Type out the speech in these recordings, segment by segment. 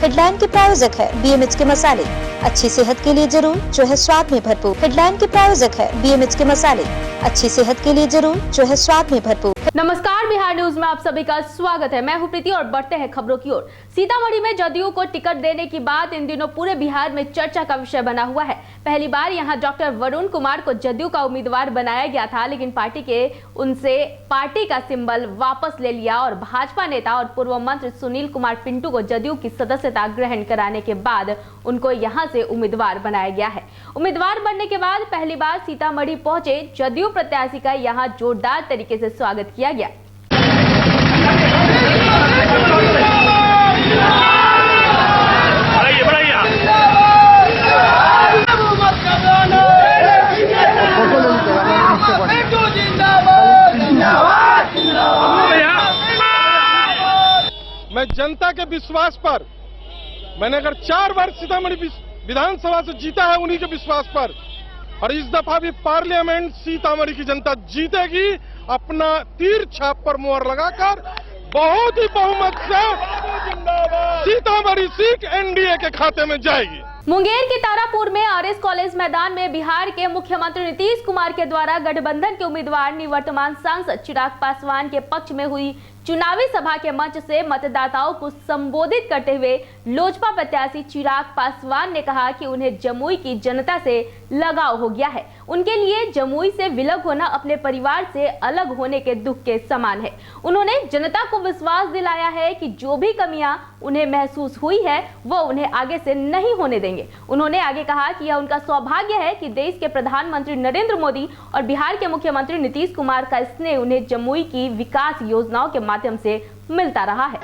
Headline के प्रायोजक है BMH के मसाले, अच्छी सेहत के लिए जरूर जो है स्वाद में भरपूर। हेडलाइन के प्रायोजक है BMH के मसाले, अच्छी सेहत के लिए जरूर जो है स्वाद में भरपूर। नमस्कार, बिहार न्यूज में आप सभी का स्वागत है। मैं हूं प्रीति और बढ़ते हैं खबरों की ओर। सीतामढ़ी में जदयू को टिकट देने की बात इन दिनों पूरे बिहार में चर्चा का विषय बना हुआ है। पहली बार यहां डॉक्टर वरुण कुमार को जदयू का उम्मीदवार बनाया गया था, लेकिन पार्टी का सिंबल वापस ले लिया और भाजपा नेता और पूर्व मंत्री सुनील कुमार पिंटू को जदयू की सदस्यता ग्रहण कराने के बाद उनको यहां से उम्मीदवार बनाया गया है। उम्मीदवार बनने के बाद पहली बार सीतामढ़ी पहुंचे जदयू प्रत्याशी का यहां जोरदार तरीके से स्वागत किया गया। मैं जनता के विश्वास पर, मैंने अगर 4 बार सीतामढ़ी विधानसभा से जीता है उन्हीं के विश्वास पर, और इस दफा भी पार्लियामेंट सीतामढ़ी की जनता जीतेगी अपना तीर छाप पर मोहर लगाकर। बहुत ही बहुमत से सीतामढ़ी सीट NDA के खाते में जाएगी। मुंगेर के तारापुर में RS कॉलेज मैदान में बिहार के मुख्यमंत्री नीतीश कुमार के द्वारा गठबंधन के उम्मीदवार निवर्तमान सांसद चिराग पासवान के पक्ष में हुई चुनावी सभा के मंच से मतदाताओं को संबोधित करते हुए लोजपा प्रत्याशी चिराग पासवान ने कहा कि उन्हें जमुई की जनता से लगाव हो गया है। उनके लिए जमुई से विलग होना अपने परिवार से अलग होने के दुख के समान है। उन्होंने जनता को विश्वास दिलाया है कि जो भी कमियां उन्हें महसूस हुई है वो उन्हें आगे से नहीं होने देंगे। उन्होंने आगे कहा कि यह उनका सौभाग्य है कि देश के प्रधानमंत्री नरेंद्र मोदी और बिहार के मुख्यमंत्री नीतीश कुमार का स्नेह उन्हें जमुई की विकास योजनाओं के माध्यम से मिलता रहा है।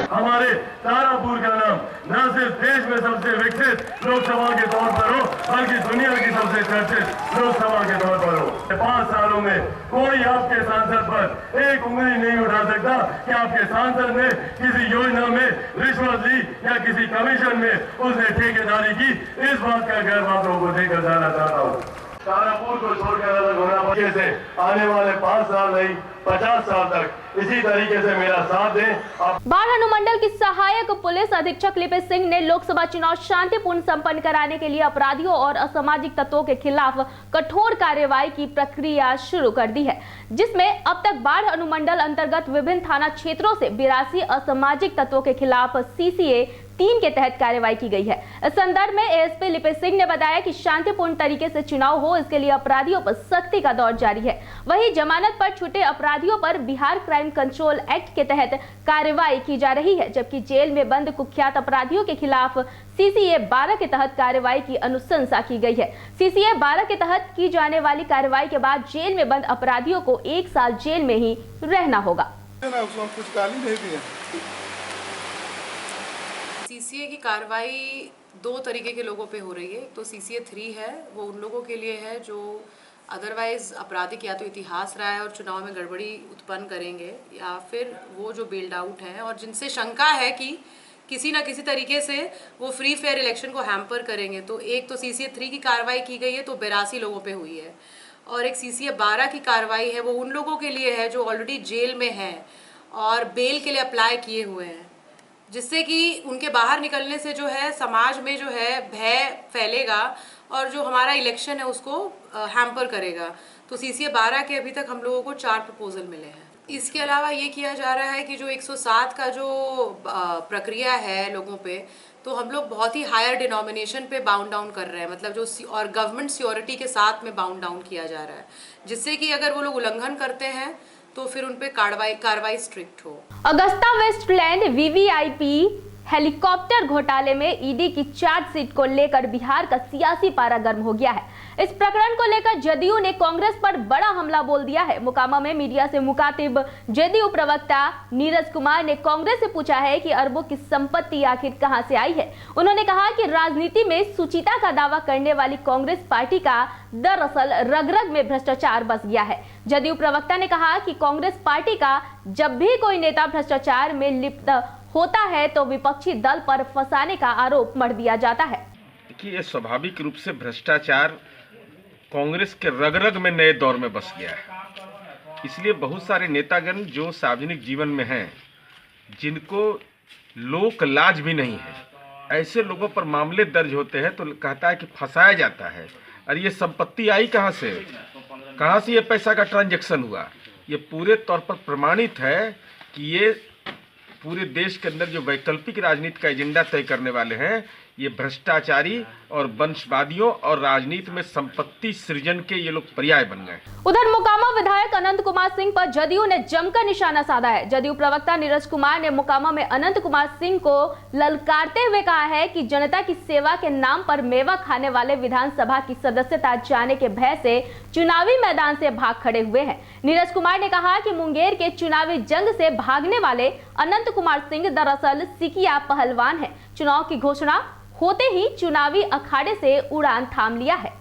हमारे तारापुर का नाम न सिर्फ देश में सबसे विकसित लोकसभा के तौर पर हो, बल्कि दुनिया की सबसे चर्चित लोकसभा के तौर पर हो। 5 सालों में कोई आपके सांसद पर एक उंगली नहीं उठा सकता कि आपके सांसद ने किसी योजना में रिश्वत ली या किसी कमीशन में उसने ठेकेदारी की। इस बात का गर्व आप लोगों को देकर जाना चाहता हूँ। तारापुर को छोड़कर अलग होना से आने वाले 5 साल नहीं 50 साल तक इसी तरीके से मेरा साथ दें। बाढ़ अनुमंडल की सहायक पुलिस अधीक्षक लिपि सिंह ने लोकसभा चुनाव शांतिपूर्ण संपन्न कराने के लिए अपराधियों और असामाजिक तत्वों के खिलाफ कठोर कार्रवाई की प्रक्रिया शुरू कर दी है, जिसमें अब तक बाढ़ अनुमंडल अंतर्गत विभिन्न थाना क्षेत्रों से 82 असामाजिक तत्वों के खिलाफ CCA 3 के तहत कार्रवाई की गई है। इस संदर्भ में ASP लिपि सिंह ने बताया कि शांतिपूर्ण तरीके से चुनाव हो, इसके लिए अपराधियों पर सख्ती का दौर जारी है। वहीं जमानत पर छूटे अपराधियों पर बिहार क्राइम कंट्रोल एक्ट के तहत कार्रवाई की जा रही है, जबकि जेल में बंद कुख्यात अपराधियों के खिलाफ CCA 12 के तहत कार्रवाई की अनुशंसा की गई है। CCA 12 के तहत की जाने वाली कार्रवाई के बाद जेल में बंद अपराधियों को 1 साल जेल में ही रहना होगा। CCA की कार्रवाई 2 तरीके के लोगों पे हो रही है। तो CCA 3 है, वो उन लोगों के लिए है जो अदरवाइज आपराधिक या तो इतिहास रहा है और चुनाव में गड़बड़ी उत्पन्न करेंगे, या फिर वो जो बेल्ड आउट हैं और जिनसे शंका है कि किसी ना किसी तरीके से वो फ्री फेयर इलेक्शन को हैम्पर करेंगे। तो एक तो CCA 3 की कार्रवाई की गई है, तो 82 लोगों पे हुई है, और एक CCA 12 की कार्रवाई है, वो उन लोगों के लिए है जो ऑलरेडी जेल में हैं और बेल के लिए अप्लाई किए हुए हैं, जिससे कि उनके बाहर निकलने से जो है समाज में जो है भय फैलेगा और जो हमारा इलेक्शन है उसको हैम्पर करेगा। तो CCA 12 के अभी तक हम लोगों को 4 प्रपोजल मिले हैं। इसके अलावा ये किया जा रहा है कि जो 107 का जो प्रक्रिया है लोगों पे, तो हम लोग बहुत ही हायर डिनोमिनेशन पे बाउंड डाउन कर रहे हैं, मतलब जो और गवर्नमेंट सिक्योरिटी के साथ में बाउंड डाउन किया जा रहा है, जिससे कि अगर वो लोग उल्लंघन करते हैं तो फिर उन पे कार्रवाई स्ट्रिक्ट हो। अगस्ता वेस्टलैंड VVIP हेलीकॉप्टर घोटाले में ईडी की चार्जशीट को लेकर बिहार का सियासी पारा गर्म हो गया है। इस प्रकरण को लेकर जदयू ने कांग्रेस पर बड़ा हमला बोल दिया है। मोकामा में मीडिया से मुखातिब जदयू प्रवक्ता नीरज कुमार ने कांग्रेस से पूछा है कि अरबों की संपत्ति आखिर कहां से आई है। उन्होंने कहा कि राजनीति में सुचिता का दावा करने वाली कांग्रेस पार्टी का दरअसल रग-रग में भ्रष्टाचार बस गया है। जदयू प्रवक्ता ने कहा कि कांग्रेस पार्टी का जब भी कोई नेता भ्रष्टाचार में लिप्त होता है तो विपक्षी दल पर फंसाने का आरोप मढ़ दिया जाता है। कि ये स्वाभाविक रूप से भ्रष्टाचार कांग्रेस के रग-रग में नए दौर में बस गया है। इसलिए बहुत सारे नेतागण जो सार्वजनिक जीवन में हैं, जिनको लोक लाज भी नहीं है, ऐसे लोगों पर मामले दर्ज होते हैं तो कहता है कि फंसाया जाता है। और ये संपत्ति आई कहाँ से ये पैसा का ट्रांजैक्शन हुआ? ये पूरे तौर पर प्रमाणित है कि ये पूरे देश के अंदर जो वैकल्पिक राजनीति का एजेंडा तय करने वाले हैं, ये भ्रष्टाचारी और वंशवादियों और राजनीति में संपत्ति सृजन के ये लोग पर्याय बन गए। उधर मोकामा विधायक अनंत कुमार सिंह पर जदयू ने जमकर निशाना साधा है। जदयू प्रवक्ता नीरज कुमार ने मोकामा में अनंत कुमार सिंह को ललकारते हुए कहा है कि जनता की सेवा के नाम पर मेवा खाने वाले विधानसभा की सदस्यता जाने के भय से चुनावी मैदान से भाग खड़े हुए हैं। नीरज कुमार ने कहा कि मुंगेर के चुनावी जंग से भागने वाले अनंत कुमार सिंह दरअसल सिकिया पहलवान है। चुनाव की घोषणा होते ही चुनावी अखाड़े से उड़ान थाम लिया है।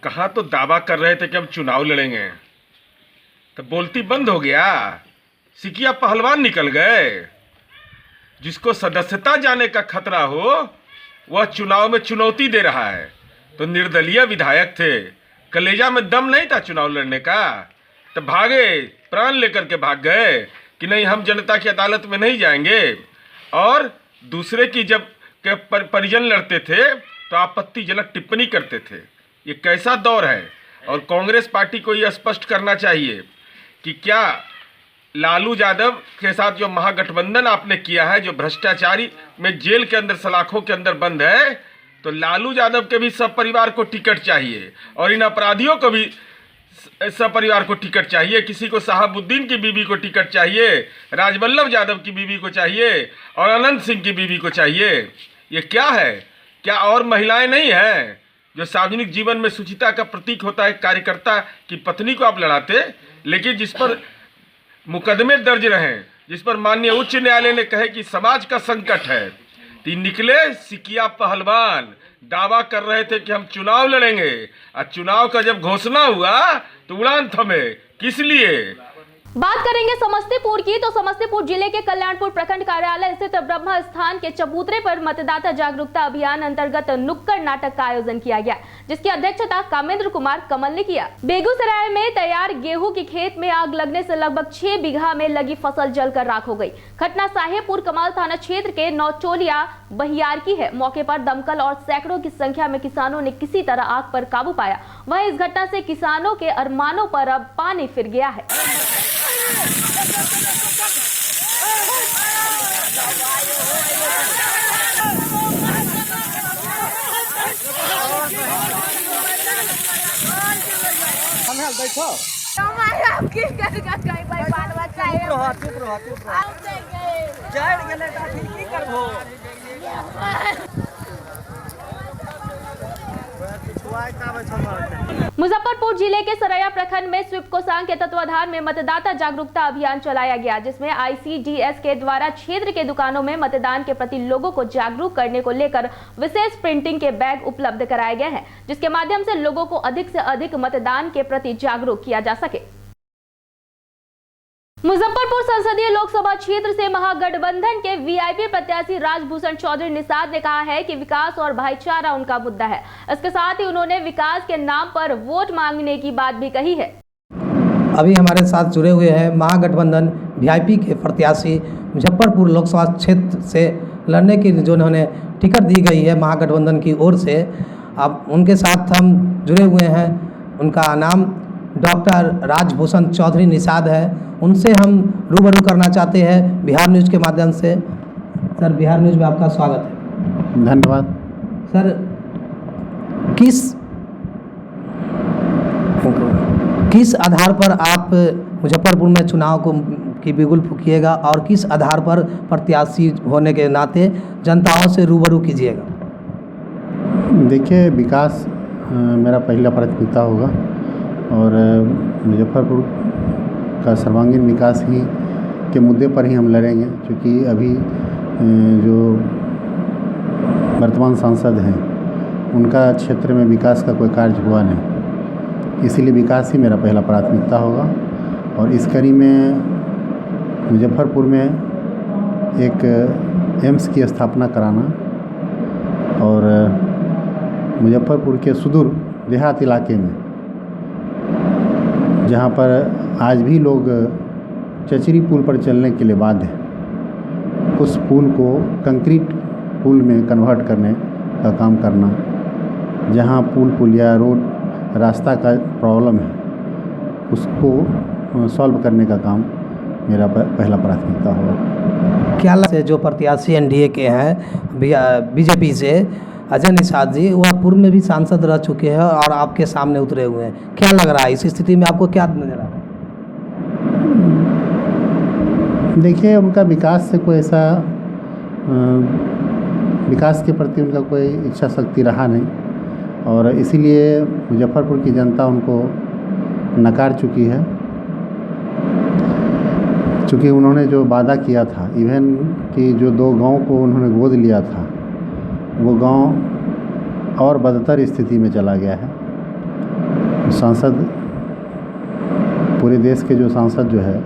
कहा तो दावा कर रहे थे कि हम चुनाव लड़ेंगे, तो बोलती बंद हो गया, सिकिया पहलवान निकल गए। जिसको सदस्यता जाने का खतरा हो वह चुनाव में चुनौती दे रहा है। तो निर्दलीय विधायक थे, कलेजा में दम नहीं था चुनाव लड़ने का, तो भागे, प्राण लेकर के भाग गए कि नहीं हम जनता की अदालत में नहीं जाएंगे। और दूसरे की जब के परिजन लड़ते थे तो आपत्तिजनक टिप्पणी करते थे। ये कैसा दौर है? और कांग्रेस पार्टी को ये स्पष्ट करना चाहिए कि क्या लालू यादव के साथ जो महागठबंधन आपने किया है, जो भ्रष्टाचारी में जेल के अंदर सलाखों के अंदर बंद है, तो लालू यादव के भी सब परिवार को टिकट चाहिए और इन अपराधियों को भी सब परिवार को टिकट चाहिए। किसी को शहाबुद्दीन की बीवी को टिकट चाहिए, राजवल्लभ यादव की बीवी को चाहिए और अनंत सिंह की बीवी को चाहिए। ये क्या है? क्या और महिलाएं नहीं हैं जो सार्वजनिक जीवन में शुचिता का प्रतीक होता है? कार्यकर्ता की पत्नी को आप लड़ाते, लेकिन जिस पर मुकदमे दर्ज रहे, जिस पर माननीय उच्च न्यायालय ने कहे कि समाज का संकट है, तो निकले सिकिया पहलवान दावा कर रहे थे कि हम चुनाव लड़ेंगे, और चुनाव का जब घोषणा हुआ तो उड़ान थमे। किस लिए? बात करेंगे समस्तीपुर की, तो समस्तीपुर जिले के कल्याणपुर प्रखंड कार्यालय स्थित ब्रह्म स्थान के चबूतरे पर मतदाता जागरूकता अभियान अंतर्गत नुक्कड़ नाटक का आयोजन किया गया, जिसकी अध्यक्षता कामेंद्र कुमार कमल ने किया। बेगूसराय में तैयार गेहूं की खेत में आग लगने से लगभग 6 बीघा में लगी फसल जलकर राख हो गई। घटना साहेबपुर कमाल थाना क्षेत्र के नौचोलिया बहियार की है। मौके पर दमकल और सैकड़ों की संख्या में किसानों ने किसी तरह आग पर काबू पाया। वहीं इस घटना से किसानों के अरमानों पर अब पानी फिर गया है। मुजफ्फरपुर जिले के सरैया प्रखंड में स्वीप कोषांग के तत्वाधान में मतदाता जागरूकता अभियान चलाया गया, जिसमें ICDS के द्वारा क्षेत्र के दुकानों में मतदान के प्रति लोगों को जागरूक करने को लेकर विशेष प्रिंटिंग के बैग उपलब्ध कराए गए हैं, जिसके माध्यम से लोगों को अधिक से अधिक मतदान के प्रति जागरूक किया जा सके। मुजफ्फरपुर संसदीय लोकसभा क्षेत्र से महागठबंधन के VIP प्रत्याशी राजभूषण चौधरी निषाद ने कहा है कि विकास और भाईचारा उनका मुद्दा है। इसके साथ ही उन्होंने विकास के नाम पर वोट मांगने की बात भी कही है। अभी हमारे साथ जुड़े हुए हैं महागठबंधन VIP के प्रत्याशी, मुजफ्फरपुर लोकसभा क्षेत्र से लड़ने की जो उन्होंने टिकट दी गई है महागठबंधन की ओर से। अब उनके साथ हम जुड़े हुए हैं। उनका नाम डॉक्टर राजभूषण चौधरी निषाद है। उनसे हम रूबरू करना चाहते हैं बिहार न्यूज़ के माध्यम से। सर, बिहार न्यूज़ में आपका स्वागत है। धन्यवाद। सर, किस आधार पर आप मुजफ्फरपुर में चुनाव की बिगुल फूकिएगा और किस आधार पर प्रत्याशी होने के नाते जनताओं से रूबरू कीजिएगा? देखिए, विकास मेरा पहला प्राथमिकता होगा और मुजफ्फरपुर का सर्वांगीण विकास ही के मुद्दे पर ही हम लड़ेंगे, क्योंकि अभी जो वर्तमान सांसद हैं उनका क्षेत्र में विकास का कोई कार्य हुआ नहीं, इसीलिए विकास ही मेरा पहला प्राथमिकता होगा। और इस कड़ी में मुजफ्फरपुर में एक एम्स की स्थापना कराना और मुजफ्फरपुर के सुदूर देहात इलाके में जहाँ पर आज भी लोग चचरी पुल पर चलने के लिए बाध्य हैं। उस पुल को कंक्रीट पुल में कन्वर्ट करने का काम करना, जहाँ पुलिया रोड रास्ता का प्रॉब्लम है उसको सॉल्व करने का काम मेरा पहला प्राथमिकता होगा। क्या से जो प्रत्याशी एनडीए के हैं बीजेपी से अजय निषाद जी, वह पूर्व में भी सांसद रह चुके हैं और आपके सामने उतरे हुए हैं, क्या लग रहा है इस स्थिति में आपको क्या नजर आ रहा है? देखिए, उनका विकास से कोई ऐसा विकास के प्रति उनका कोई इच्छा शक्ति रहा नहीं और इसीलिए मुजफ्फरपुर की जनता उनको नकार चुकी है। चूँकि उन्होंने जो वादा किया था, इवन कि जो 2 गांव को उन्होंने गोद लिया था, वो गांव और बदतर स्थिति में चला गया है। सांसद, पूरे देश के जो सांसद जो है,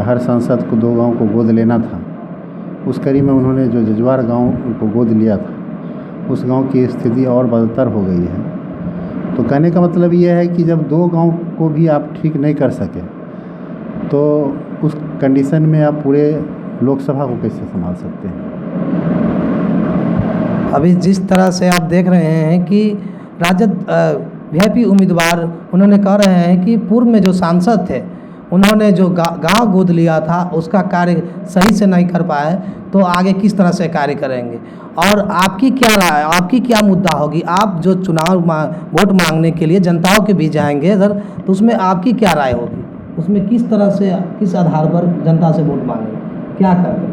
हर सांसद को 2 गांव को गोद लेना था। उस कड़ी में उन्होंने जो जजवार गांव को गोद लिया था, उस गांव की स्थिति और बदतर हो गई है। तो कहने का मतलब ये है कि जब 2 गांव को भी आप ठीक नहीं कर सके तो उस कंडीशन में आप पूरे लोकसभा को कैसे संभाल सकते हैं? अभी जिस तरह से आप देख रहे हैं कि राजद वीआईपी उम्मीदवार उन्होंने कह रहे हैं कि पूर्व में जो सांसद थे उन्होंने जो गांव गोद लिया था उसका कार्य सही से नहीं कर पाए, तो आगे किस तरह से कार्य करेंगे और आपकी क्या राय, आपकी क्या मुद्दा होगी? आप जो वोट मांगने के लिए जनताओं के बीच जाएंगे सर, तो उसमें आपकी क्या राय होगी? उसमें किस तरह से, किस आधार पर जनता से वोट मांगेंगे, क्या करेंगे?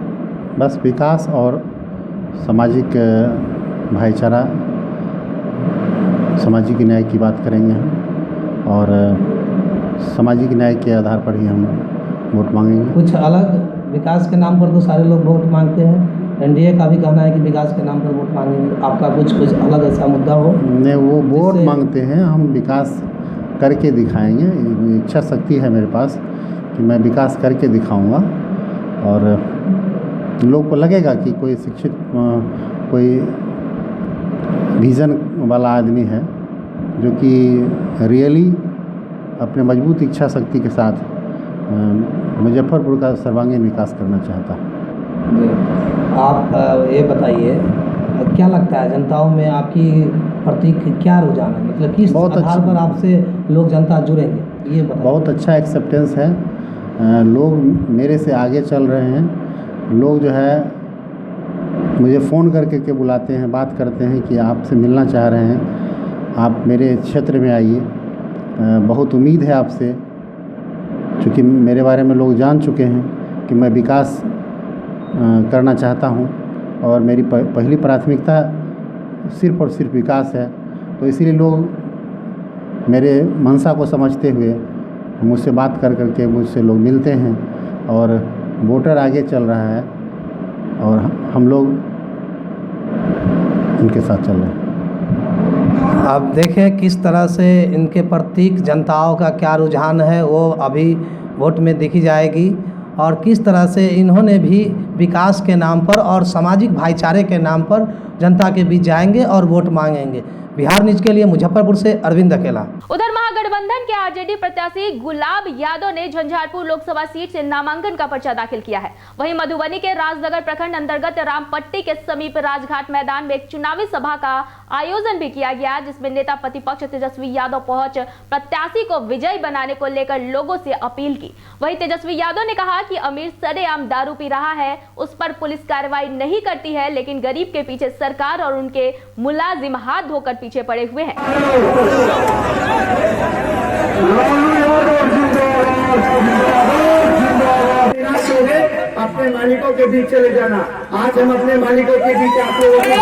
बस विकास और सामाजिक भाईचारा, सामाजिक न्याय की बात करेंगे हम और सामाजिक न्याय के आधार पर ही हम वोट मांगेंगे। कुछ अलग विकास के नाम पर तो सारे लोग वोट मांगते हैं, एनडीए का भी कहना है कि विकास के नाम पर वोट मांगेंगे, आपका कुछ अलग ऐसा मुद्दा हो? नहीं, वो वोट मांगते हैं, हम विकास करके दिखाएंगे। इच्छा शक्ति है मेरे पास कि मैं विकास करके दिखाऊंगा और लोग को लगेगा कि कोई शिक्षित, कोई विज़न वाला आदमी है जो कि रियली अपने मजबूत इच्छा शक्ति के साथ मुजफ्फरपुर का सर्वांगीण विकास करना चाहता है। आप ये बताइए, क्या लगता है जनताओं में आपकी प्रति क्या रुझान है, मतलब किस आधार पर आपसे लोग जनता जुड़ेंगे, ये बताइए। बहुत अच्छा एक्सेप्टेंस है, लोग मेरे से आगे चल रहे हैं। लोग जो है मुझे फ़ोन करके बुलाते हैं, बात करते हैं कि आपसे मिलना चाह रहे हैं, आप मेरे क्षेत्र में आइए, बहुत उम्मीद है आपसे। क्योंकि मेरे बारे में लोग जान चुके हैं कि मैं विकास करना चाहता हूं और मेरी पहली प्राथमिकता सिर्फ़ और सिर्फ विकास है। तो इसीलिए लोग मेरे मंशा को समझते हुए मुझसे बात करके मुझसे लोग मिलते हैं और वोटर आगे चल रहा है और हम लोग उनके साथ चल रहे हैं। आप देखें किस तरह से इनके प्रति जनताओं का क्या रुझान है, वो अभी वोट में देखी जाएगी और किस तरह से इन्होंने भी विकास के नाम पर और सामाजिक भाईचारे के नाम पर जनता के बीच जाएंगे और वोट मांगेंगे। बिहार न्यूज के लिए मुजफ्फरपुर से अरविंद अकेला। उधर महागठबंधन के आरजेडी प्रत्याशी गुलाब यादव ने झंझारपुर लोकसभा सीट से नामांकन का पर्चा दाखिल किया है। वहीं मधुबनी के राजनगर प्रखंड अंतर्गत रामपट्टी के समीप राजघाट मैदान में एक चुनावी सभा का आयोजन भी किया गया, जिसमें नेता प्रतिपक्ष तेजस्वी यादव पहुंच प्रत्याशी को विजयी बनाने को लेकर लोगों से अपील की। वहीं तेजस्वी यादव ने कहा कि अमीर सरेआम दारू पी रहा है, उस पर पुलिस कार्रवाई नहीं करती है, लेकिन गरीब के पीछे सरकार और उनके मुलाजिम हाथ धोकर पीछे पड़े हुए हैं। अपने मालिकों के बीच चले जाना। आज हम अपने मालिकों के बीच, आप लोगों के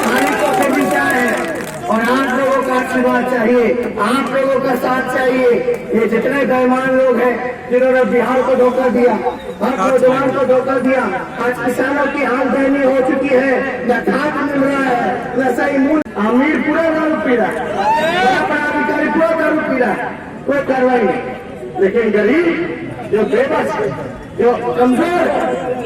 मालिकों के बीच आए हैं और आप लोगों का आशीर्वाद चाहिए, आप लोगों का साथ चाहिए। ये जितने बेईमान लोग हैं जिन्होंने बिहार को धोखा दिया, हर नौजवान को धोखा दिया, आज किसानों की आमदनी हो चुकी है, न खाद मिल रहा है, न सही मूल्य। अमीर पूरा दारू पी रहा है, बड़ा अधिकारी पूरा दारू पी रहा है, कोई कार्रवाई नहीं। लेकिन गरीब जो बेबस है, जो कमजोर है,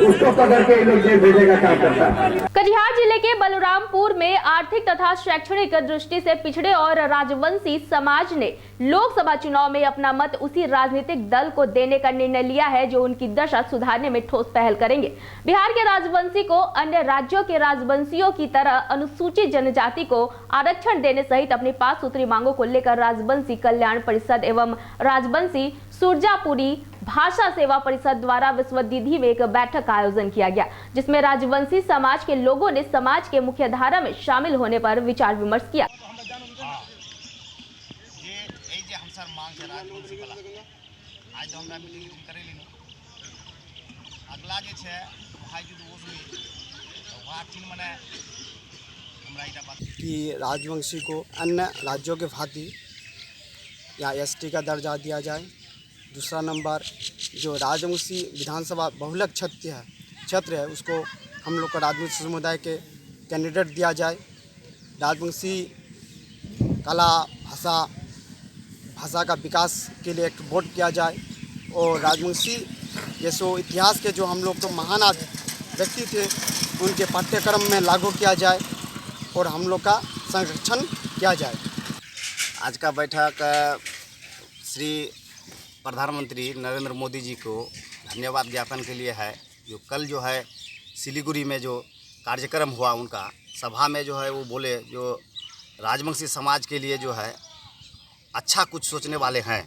उसको पकड़ के लोग जेल भेजने का काम करता है। कटिहार जिले के बलरामपुर में आर्थिक तथा शैक्षणिक दृष्टि से पिछड़े और राजवंशी समाज ने लोकसभा चुनाव में अपना मत उसी राजनीतिक दल को देने का निर्णय लिया है जो उनकी दशा सुधारने में ठोस पहल करेंगे। बिहार के राजवंशी को अन्य राज्यों के राजवंशियों की तरह अनुसूचित जनजाति को आरक्षण देने सहित अपनी 5 सूत्री मांगों को लेकर राजवंशी कल्याण परिषद एवं राजवंशी सुरजापुरी भाषा सेवा परिषद द्वारा विश्वविद्यालय में एक बैठक का आयोजन किया गया, जिसमें राजवंशी समाज के लोगों ने समाज के मुख्य धारा में शामिल होने पर विचार विमर्श किया। कि राजवंशी को अन्य राज्यों के भांति या एसटी का दर्जा दिया जाए। दूसरा नंबर, जो राजवंशी विधानसभा बहुलक क्षेत्र है उसको हम लोग को राजवंशी समुदाय के कैंडिडेट दिया जाए। राजवंशी कला भाषा का विकास के लिए एक वोट किया जाए और राजवंशी जैसे इतिहास के जो हम लोग तो महान व्यक्ति थे उनके पाठ्यक्रम में लागू किया जाए और हम लोग का संरक्षण किया जाए। आज का बैठक श्री प्रधानमंत्री नरेंद्र मोदी जी को धन्यवाद ज्ञापन के लिए है। जो कल जो है सिलीगुड़ी में जो कार्यक्रम हुआ उनका सभा में जो है वो बोले जो राजवंशी समाज के लिए जो है अच्छा कुछ सोचने वाले हैं।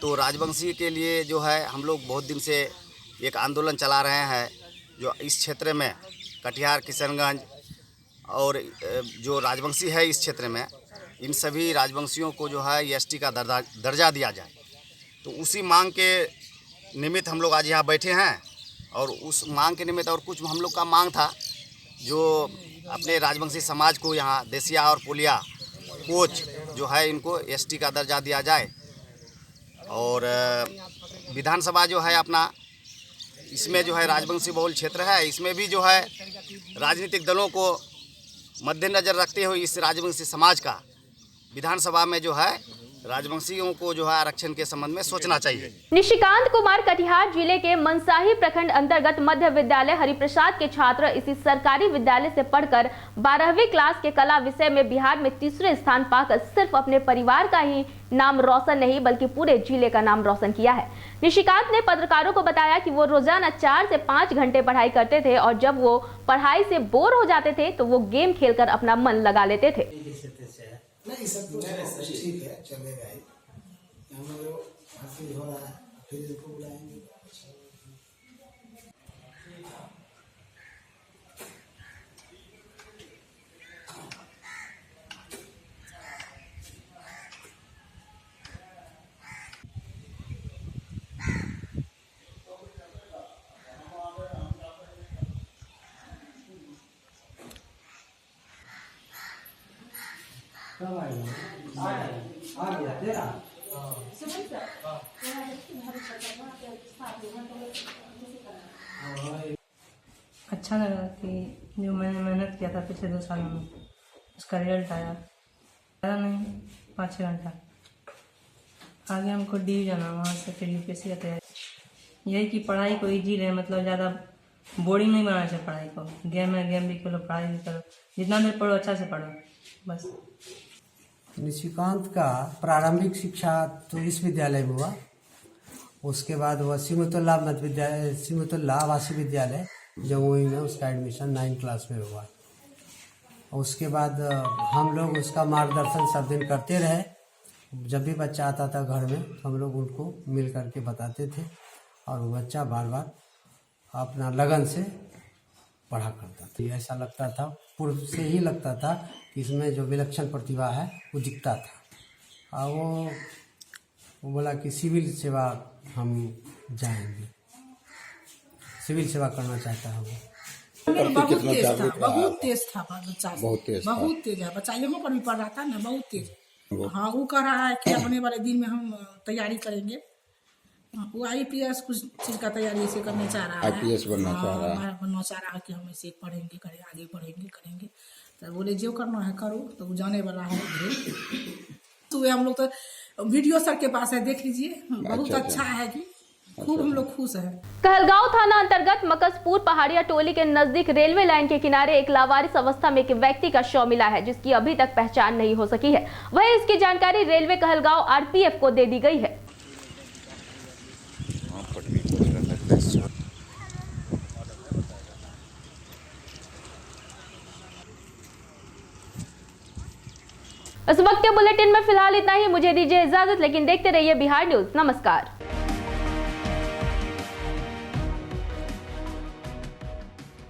तो राजवंशी के लिए जो है हम लोग बहुत दिन से एक आंदोलन चला रहे हैं जो इस क्षेत्र में कटिहार किशनगंज और जो राजवंशी है इस क्षेत्र में इन सभी राजवंशियों को जो है एसटी का दर्जा दिया जाए। तो उसी मांग के निमित्त हम लोग आज यहाँ बैठे हैं और उस मांग के निमित्त और कुछ हम लोग का मांग था जो अपने राजवंशी समाज को यहाँ देसिया और पुलिया कोच जो है इनको एसटी का दर्जा दिया जाए और विधानसभा जो है अपना इसमें जो है राजवंशी बहुल क्षेत्र है, इसमें भी जो है राजनीतिक दलों को मद्देनजर रखते हुए इस राजवंशी समाज का विधानसभा में जो है राजवंशियों को जो है आरक्षण के संबंध में सोचना चाहिए। निशिकांत कुमार कटिहार जिले के मनसाही प्रखंड अंतर्गत मध्य विद्यालय हरिप्रसाद के छात्र इसी सरकारी विद्यालय से पढ़कर 12वीं क्लास के कला विषय में बिहार में तीसरे स्थान पाकर सिर्फ अपने परिवार का ही नाम रोशन नहीं बल्कि पूरे जिले का नाम रोशन किया है। निशिकांत ने पत्रकारों को बताया कि वो रोजाना 4 से 5 घंटे पढ़ाई करते थे और जब वो पढ़ाई से बोर हो जाते थे तो वो गेम खेलकर अपना मन लगा लेते थे। नहीं सब तो ठीक है, चलेगा ही। हम लोग हासिल हो रहा है, फिर इसको बुलाएंगे। आ गया तेरा अच्छा लगा कि जो मैंने मेहनत किया था पिछले 2 सालों में उसका रिजल्ट आया। ज़्यादा नहीं 5-6 घंटा आगे हमको डी जाना, वहाँ से फिर यूपीएससी का तैयारी। यही कि पढ़ाई को ईजी रहे, मतलब ज़्यादा बोरिंग नहीं बनाना चाहिए पढ़ाई को। गेम है, गेम भी खेलो, पढ़ाई भी करो, जितना देर पढ़ो अच्छा से पढ़ो बस। निशिकांत का प्रारंभिक शिक्षा तो इस विद्यालय में हुआ, उसके बाद वह सिमतुल्लाह मध्य विद्यालय, सिमतुल्लाह आवासीय विद्यालय जमुई में उसका एडमिशन 9 क्लास में हुआ। उसके बाद हम लोग उसका मार्गदर्शन सब दिन करते रहे। जब भी बच्चा आता था घर में तो हम लोग उनको मिल करके बताते थे और वो बच्चा बार बार अपना लगन से पढ़ा करता था। ऐसा लगता था, पूर्व से ही लगता था कि इसमें जो विलक्षण प्रतिभा है वो दिखता था। और वो बोला कि सिविल सेवा हम जाएंगे, सिविल सेवा करना चाहता है वो। बहुत तेज था बच्चा, बहुत तेज है बच्चा। यहाँ पर भी पढ़ रहा था ना, बहुत तेज। हाँ, वो कह रहा है कि आने वाले दिन में हम तैयारी करेंगे। वो IPS कुछ चीज का तैयारी ऐसे करना चाह रहा है, IPS बनना चाह रहा है कि हम ऐसे पढ़ेंगे, आगे पढ़ेंगे, करेंगे। तो बोले जो करना है करो, तो वो जाने वाला है। तो हम लोग तो वीडियो सर के पास है, देख लीजिए, बहुत अच्छा है कि खूब हम लोग खुश हैं। कहलगांव थाना अंतर्गत मकसपुर पहाड़िया टोली के नजदीक रेलवे लाइन के किनारे एक लावारिस अवस्था में एक व्यक्ति का शव मिला है, जिसकी अभी तक पहचान नहीं हो सकी है। वहीं इसकी जानकारी रेलवे कहलगांव आरपीएफ को दे दी गई है। इस वक्त के बुलेटिन में फिलहाल इतना ही। मुझे दीजिए इजाजत, लेकिन देखते रहिए बिहार न्यूज। नमस्कार।